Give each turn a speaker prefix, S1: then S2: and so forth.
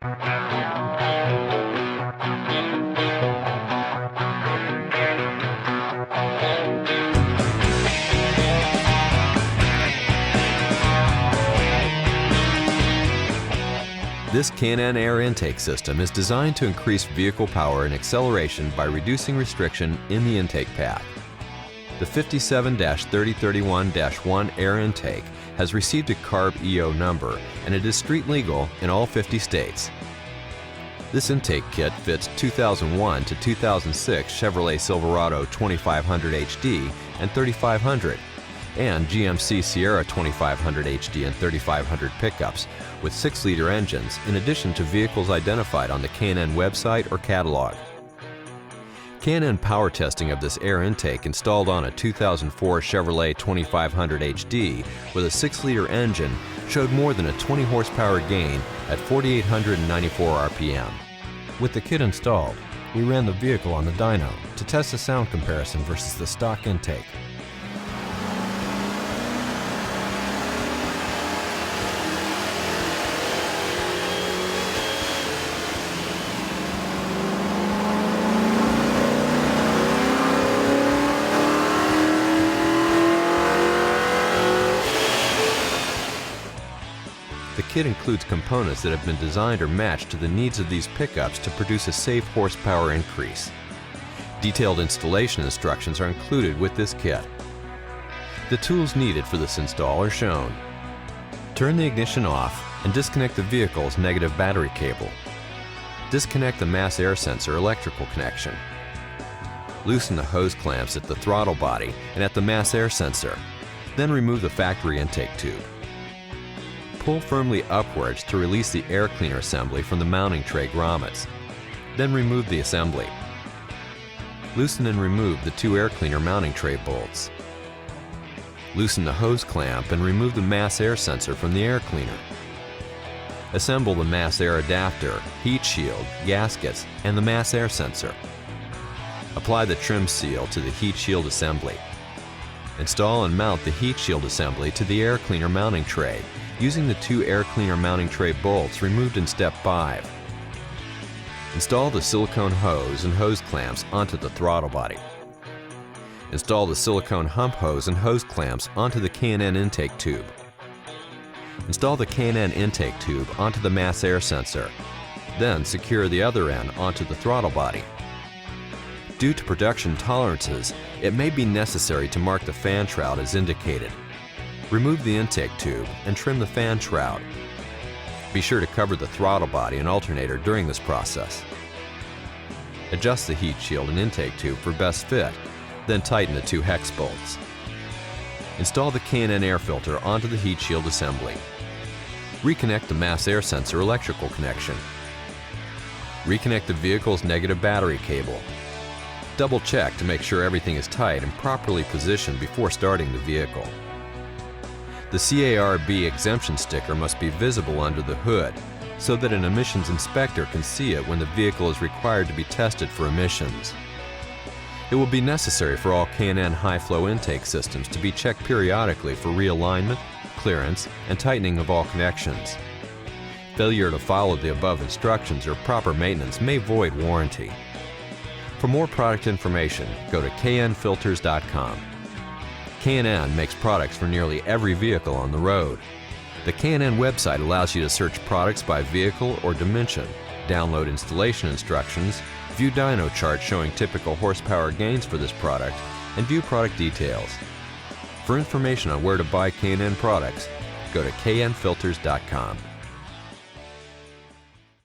S1: This Can-Am air intake system is designed to increase vehicle power and acceleration by reducing restriction in the intake path. The 57-3031-1 air intake has received a CARB EO number, and it is street legal in all 50 states. This intake kit fits 2001 to 2006 Chevrolet Silverado 2500 HD and 3500 and GMC Sierra 2500 HD and 3500 pickups with 6-liter engines, in addition to vehicles identified on the Can-Am website or catalog. Can-Am power testing of this air intake installed on a 2004 Chevrolet 2500 HD with a 6-liter engine showed more than a 20 horsepower gain at 4,894 RPM. With the kit installed, we ran the vehicle on the dyno to test the sound comparison versus the stock intake. The kit includes components that have been designed or matched to the needs of these pickups to produce a safe horsepower increase. Detailed installation instructions are included with this kit. The tools needed for this install are shown. Turn the ignition off and disconnect the vehicle's negative battery cable. Disconnect the mass air sensor electrical connection. Loosen the hose clamps at the throttle body and at the mass air sensor. Then remove the factory intake tube. Pull firmly upwards to release the air cleaner assembly from the mounting tray grommets. Then remove the assembly. Loosen and remove the 2 air cleaner mounting tray bolts. Loosen the hose clamp and remove the mass air sensor from the air cleaner. Assemble the mass air adapter, heat shield, gaskets, and the mass air sensor. Apply the trim seal to the heat shield assembly. Install and mount the heat shield assembly to the air cleaner mounting tray using the 2 air cleaner mounting tray bolts removed in step 5. Install the silicone hose and hose clamps onto the throttle body. Install the silicone hump hose and hose clamps onto the Can-Am intake tube. Install the Can-Am intake tube onto the mass air sensor. Then secure the other end onto the throttle body. Due to production tolerances, it may be necessary to mark the fan shroud as indicated. Remove the intake tube and trim the fan shroud. Be sure to cover the throttle body and alternator during this process. Adjust the heat shield and intake tube for best fit, then tighten the 2 hex bolts. Install the Can-Am air filter onto the heat shield assembly. Reconnect the mass air sensor electrical connection. Reconnect the vehicle's negative battery cable. Double check to make sure everything is tight and properly positioned before starting the vehicle. The CARB exemption sticker must be visible under the hood so that an emissions inspector can see it when the vehicle is required to be tested for emissions. It will be necessary for all Can-Am high-flow intake systems to be checked periodically for realignment, clearance, and tightening of all connections. Failure to follow the above instructions or proper maintenance may void warranty. For more product information, go to knfilters.com. Can-Am makes products for nearly every vehicle on the road. The Can-Am website allows you to search products by vehicle or dimension, download installation instructions, view dyno charts showing typical horsepower gains for this product, and view product details. For information on where to buy Can-Am products, go to knfilters.com.